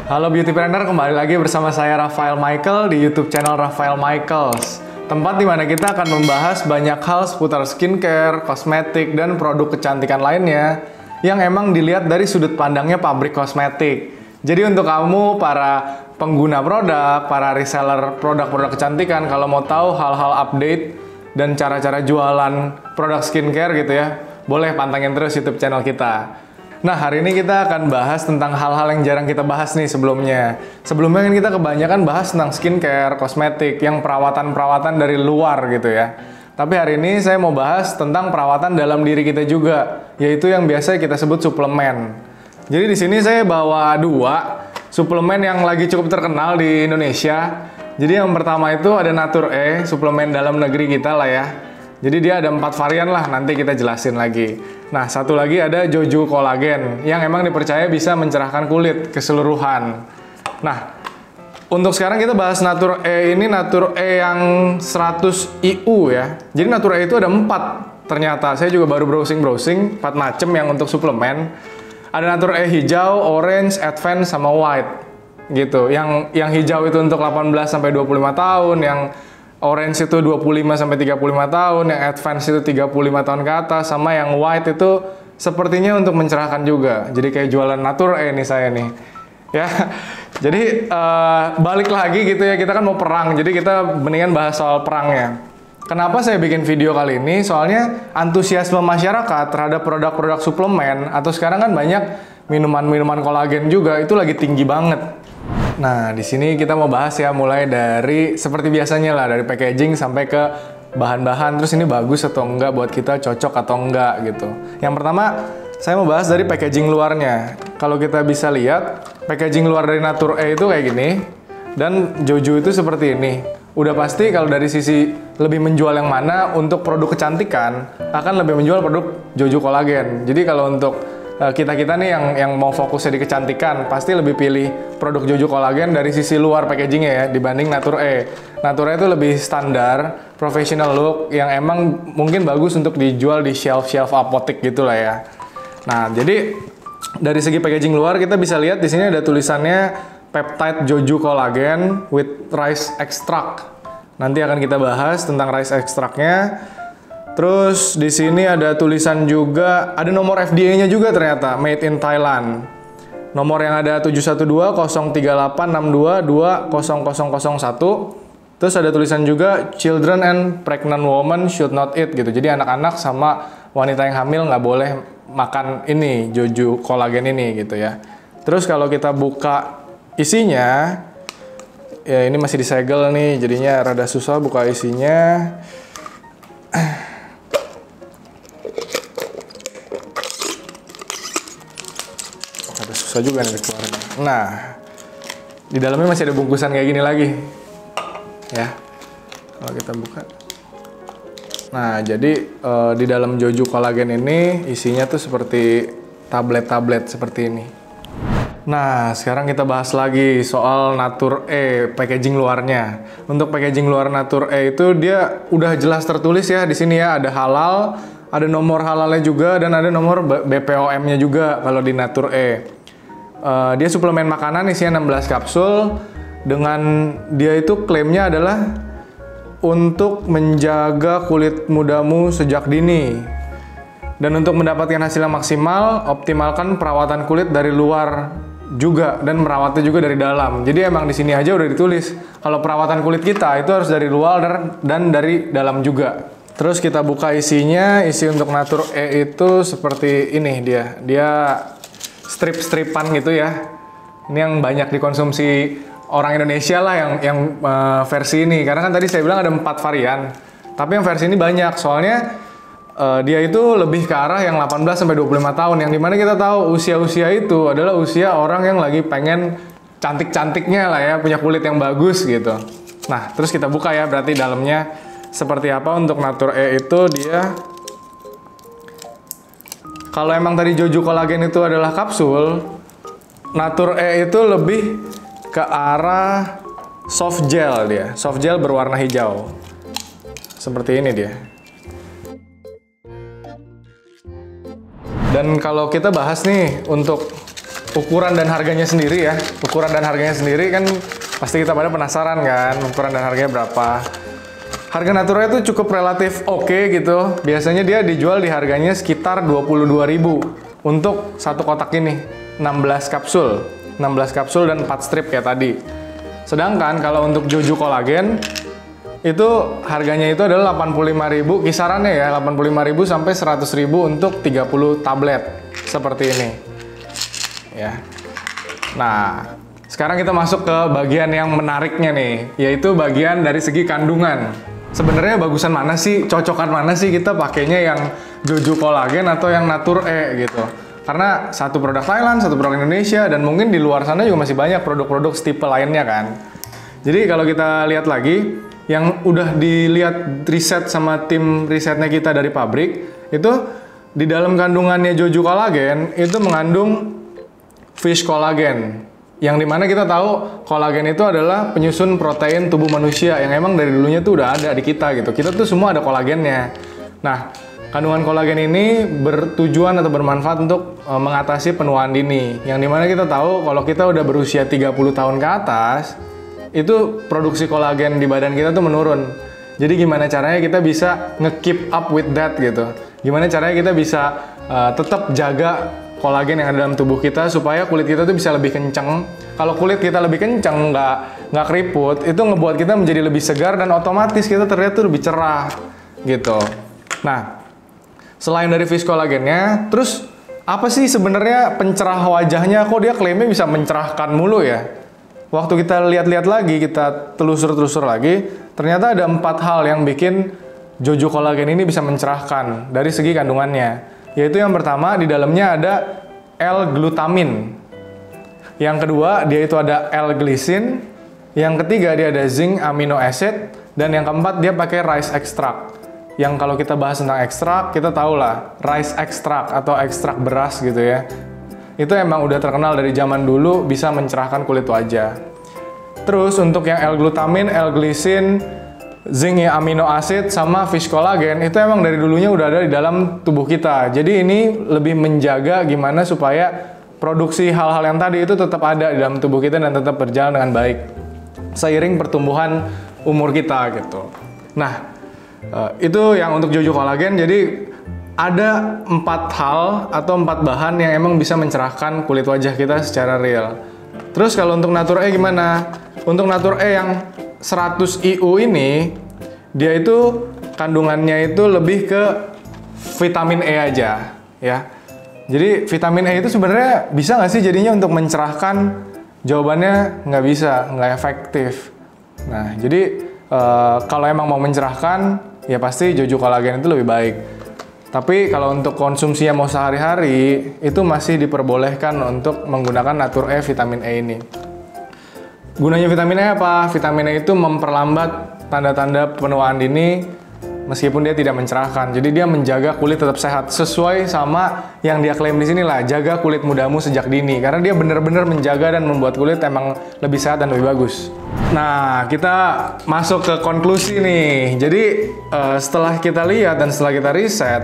Halo Beautypreneur, kembali lagi bersama saya Rafael Michael di YouTube channel Rafael Michaels. Tempat di mana kita akan membahas banyak hal seputar skincare, kosmetik, dan produk kecantikan lainnya yang emang dilihat dari sudut pandangnya pabrik kosmetik. Jadi untuk kamu para pengguna produk, para reseller produk-produk kecantikan, kalau mau tahu hal-hal update dan cara-cara jualan produk skincare gitu ya, boleh pantengin terus YouTube channel kita. Nah, hari ini kita akan bahas tentang hal-hal yang jarang kita bahas nih sebelumnya. Sebelumnya kan kita kebanyakan bahas tentang skincare, kosmetik, yang perawatan-perawatan dari luar gitu ya. Tapi hari ini saya mau bahas tentang perawatan dalam diri kita juga, yaitu yang biasa kita sebut suplemen. Jadi di sini saya bawa dua suplemen yang lagi cukup terkenal di Indonesia. Jadi yang pertama itu ada Natur-E, suplemen dalam negeri kita lah ya. Jadi dia ada 4 varian lah, nanti kita jelasin lagi. Nah, satu lagi ada Jojoo Collagen, yang emang dipercaya bisa mencerahkan kulit keseluruhan. Nah, untuk sekarang kita bahas Natur-E ini, Natur-E yang 100 IU ya. Jadi Natur-E itu ada 4 ternyata. Saya juga baru browsing-browsing, 4 macam yang untuk suplemen. Ada Natur-E hijau, orange, advance, sama white. Gitu. Yang hijau itu untuk 18-25 tahun, yang orange itu 25-35 tahun, yang advance itu 35 tahun ke atas, sama yang white itu sepertinya untuk mencerahkan juga. Jadi kayak jualan Natur-E nih saya nih. Ya. Jadi balik lagi gitu ya, kita kan mau perang. Jadi kita mendingan bahas soal perangnya. Kenapa saya bikin video kali ini? Soalnya antusiasme masyarakat terhadap produk-produk suplemen, atau sekarang kan banyak minuman-minuman kolagen juga, itu lagi tinggi banget. Nah, di sini kita mau bahas ya, mulai dari seperti biasanya lah, dari packaging sampai ke bahan-bahan, terus ini bagus atau enggak buat kita, cocok atau enggak gitu. Yang pertama, saya mau bahas dari packaging luarnya. Kalau kita bisa lihat, packaging luar dari Natur-E itu kayak gini, dan Jojoo itu seperti ini. Udah pasti kalau dari sisi lebih menjual yang mana, untuk produk kecantikan akan lebih menjual produk Jojoo Collagen. Jadi kalau untuk kita-kita nih yang mau fokusnya di kecantikan, pasti lebih pilih produk Jojoo Collagen dari sisi luar packagingnya ya, dibanding Natur-E. Natur-E itu lebih standar, professional look, yang emang mungkin bagus untuk dijual di shelf-shelf apotek gitu lah ya. Nah, jadi dari segi packaging luar kita bisa lihat di sini ada tulisannya Peptide Jojoo Collagen with Rice Extract. Nanti akan kita bahas tentang rice extract-nya. Terus di sini ada tulisan juga, ada nomor FDA-nya juga ternyata, made in Thailand. Nomor yang ada 712-03862-20001. Terus ada tulisan juga children and pregnant women should not eat gitu. Jadi anak-anak sama wanita yang hamil nggak boleh makan ini, Jojoo Collagen ini gitu ya. Terus kalau kita buka isinya, ya ini masih disegel nih, jadinya rada susah buka isinya. Susah juga nih dikeluarin. Nah, di dalamnya masih ada bungkusan kayak gini lagi, ya. Kalau kita buka, nah jadi di dalam Jojoo Collagen ini isinya tuh seperti tablet-tablet seperti ini. Nah, sekarang kita bahas lagi soal Natur-E packaging luarnya. Untuk packaging luar Natur-E itu dia udah jelas tertulis ya di sini ya, ada halal, ada nomor halalnya juga, dan ada nomor BPOM-nya juga kalau di Natur-E. Dia suplemen makanan isinya 16 kapsul, dengan dia itu klaimnya adalah untuk menjaga kulit mudamu sejak dini. Dan untuk mendapatkan hasil yang maksimal, optimalkan perawatan kulit dari luar juga, dan merawatnya juga dari dalam. Jadi emang di sini aja udah ditulis kalau perawatan kulit kita itu harus dari luar dan dari dalam juga. Terus kita buka isinya, isi untuk Natur-E itu seperti ini dia. Dia strip-stripan gitu ya. Ini yang banyak dikonsumsi orang Indonesia lah yang versi ini. Karena kan tadi saya bilang ada 4 varian. Tapi yang versi ini banyak, soalnya dia itu lebih ke arah yang 18-25 tahun. Yang dimana kita tahu usia-usia itu adalah usia orang yang lagi pengen cantik-cantiknya lah ya, punya kulit yang bagus gitu. Nah, terus kita buka ya, berarti dalamnya seperti apa. Untuk Natur-E itu dia, kalau emang tadi Jojoo Collagen itu adalah kapsul, Natur-E itu lebih ke arah soft gel dia. Soft gel berwarna hijau. Seperti ini dia. Dan kalau kita bahas nih untuk ukuran dan harganya sendiri ya. Ukuran dan harganya sendiri kan pasti kita pada penasaran kan, ukuran dan harganya berapa. Harga Natura itu cukup relatif oke gitu. Biasanya dia dijual di harganya sekitar 22.000 untuk satu kotak ini, 16 kapsul. 16 kapsul dan 4 strip kayak tadi. Sedangkan kalau untuk Jojo Collagen itu harganya itu adalah 85.000 kisarannya ya, 85.000 sampai 100.000 untuk 30 tablet seperti ini. Ya. Nah, sekarang kita masuk ke bagian yang menariknya nih, yaitu bagian dari segi kandungan. Sebenarnya bagusan mana sih, cocokan mana sih kita pakainya yang Jojo Collagen atau yang Natur E gitu. Karena satu produk Thailand, satu produk Indonesia, dan mungkin di luar sana juga masih banyak produk-produk setipe lainnya kan. Jadi kalau kita lihat lagi, yang udah dilihat riset sama tim risetnya kita dari pabrik, itu di dalam kandungannya Jojo Collagen itu mengandung fish collagen. Yang dimana kita tahu kolagen itu adalah penyusun protein tubuh manusia yang emang dari dulunya tuh udah ada di kita gitu. Kita tuh semua ada kolagennya. Nah, kandungan kolagen ini bertujuan atau bermanfaat untuk mengatasi penuaan dini. Yang dimana kita tahu kalau kita udah berusia 30 tahun ke atas, itu produksi kolagen di badan kita tuh menurun. Jadi gimana caranya kita bisa nge-keep up with that gitu. Gimana caranya kita bisa tetap jaga kolagen yang ada dalam tubuh kita supaya kulit kita tuh bisa lebih kenceng. Kalau kulit kita lebih kenceng, nggak keriput, itu ngebuat kita menjadi lebih segar dan otomatis kita terlihat tuh lebih cerah gitu. Nah, selain dari fish collagennya, terus apa sih sebenarnya pencerah wajahnya? Kok dia klaimnya bisa mencerahkan mulu ya? Waktu kita lihat-lihat lagi, kita telusur-telusur lagi, ternyata ada 4 hal yang bikin Jojo Collagen ini bisa mencerahkan dari segi kandungannya. Yaitu yang pertama, di dalamnya ada L-glutamin. Yang kedua, dia itu ada L-glycine. Yang ketiga, dia ada zinc amino acid. Dan yang keempat, dia pakai rice extract. Yang kalau kita bahas tentang ekstrak, kita tahu lah, rice extract atau ekstrak beras gitu ya. Itu emang udah terkenal dari zaman dulu bisa mencerahkan kulit wajah. Terus untuk yang L-glutamin, L-glycine, zinc amino acid, sama fish collagen itu emang dari dulunya udah ada di dalam tubuh kita. Jadi ini lebih menjaga gimana supaya produksi hal-hal yang tadi itu tetap ada di dalam tubuh kita dan tetap berjalan dengan baik seiring pertumbuhan umur kita gitu. Nah, itu yang untuk Jojo Collagen. Jadi ada 4 hal atau 4 bahan yang emang bisa mencerahkan kulit wajah kita secara real. Terus kalau untuk Natur E gimana? Untuk Natur E yang 100 IU ini, dia itu kandungannya itu lebih ke vitamin E aja ya. Jadi vitamin E itu sebenarnya bisa nggak sih jadinya untuk mencerahkan? Jawabannya nggak bisa, nggak efektif. Nah, jadi kalau emang mau mencerahkan, ya pasti Jojo Collagen itu lebih baik. Tapi kalau untuk konsumsinya mau sehari-hari, itu masih diperbolehkan untuk menggunakan Natur E vitamin E ini. Gunanya vitamin E apa? Vitamin E itu memperlambat tanda-tanda penuaan dini meskipun dia tidak mencerahkan. Jadi dia menjaga kulit tetap sehat sesuai sama yang dia klaim di sini lah, jaga kulit mudamu sejak dini. Karena dia benar-benar menjaga dan membuat kulit emang lebih sehat dan lebih bagus. Nah, kita masuk ke konklusi nih. Jadi setelah kita lihat dan setelah kita riset,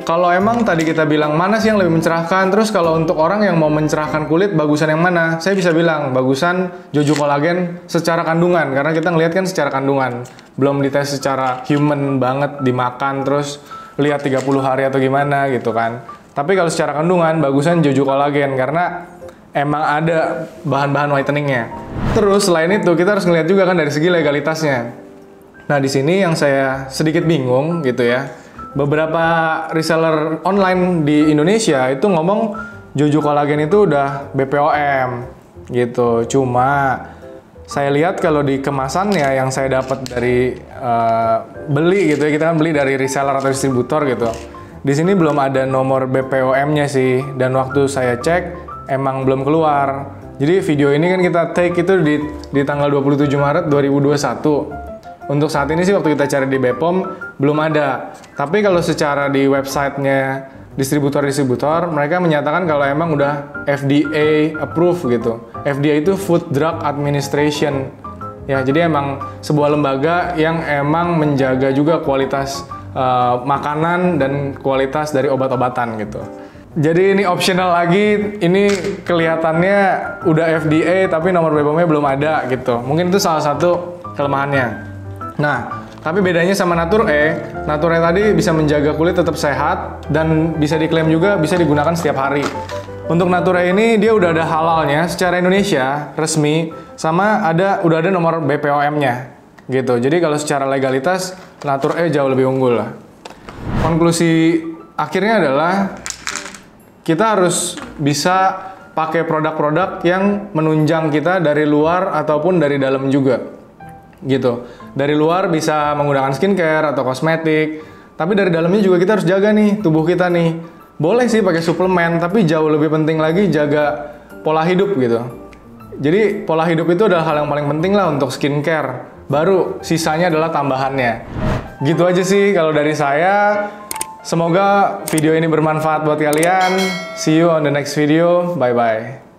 kalau emang tadi kita bilang mana sih yang lebih mencerahkan, terus kalau untuk orang yang mau mencerahkan kulit, bagusan yang mana? Saya bisa bilang bagusan Jojo Collagen secara kandungan, karena kita ngelihat kan secara kandungan, belum dites secara human banget, dimakan terus lihat 30 hari atau gimana gitu kan. Tapi kalau secara kandungan, bagusan Jojo Collagen karena emang ada bahan-bahan whiteningnya. Terus selain itu kita harus ngelihat juga kan dari segi legalitasnya. Nah di sini yang saya sedikit bingung gitu ya. Beberapa reseller online di Indonesia itu ngomong Jojo Collagen itu udah BPOM gitu. Cuma saya lihat kalau di kemasannya yang saya dapat dari beli gitu ya, kita kan beli dari reseller atau distributor gitu. Di sini belum ada nomor BPOM-nya sih, dan waktu saya cek emang belum keluar. Jadi video ini kan kita take itu di tanggal 27 Maret 2021. Untuk saat ini sih waktu kita cari di Bepom belum ada. Tapi kalau secara di websitenya distributor-distributor, mereka menyatakan kalau emang udah FDA approve gitu. FDA itu Food Drug Administration. Ya, jadi emang sebuah lembaga yang emang menjaga juga kualitas makanan dan kualitas dari obat-obatan gitu. Jadi ini optional lagi, ini kelihatannya udah FDA tapi nomor BPOM-nya belum ada gitu. Mungkin itu salah satu kelemahannya. Nah, tapi bedanya sama Natur-E tadi bisa menjaga kulit tetap sehat dan bisa diklaim juga bisa digunakan setiap hari. Untuk Natur-E ini dia udah ada halalnya secara Indonesia resmi, sama udah ada nomor BPOM-nya gitu. Jadi kalau secara legalitas Natur-E jauh lebih unggul lah. Konklusi akhirnya adalah kita harus bisa pakai produk-produk yang menunjang kita dari luar ataupun dari dalam juga gitu. Dari luar bisa menggunakan skincare atau kosmetik, tapi dari dalamnya juga kita harus jaga nih tubuh kita nih. Boleh sih pakai suplemen, tapi jauh lebih penting lagi jaga pola hidup gitu. Jadi pola hidup itu adalah hal yang paling penting lah untuk skincare. Baru sisanya adalah tambahannya. Gitu aja sih kalau dari saya. Semoga video ini bermanfaat buat kalian. See you on the next video. Bye-bye.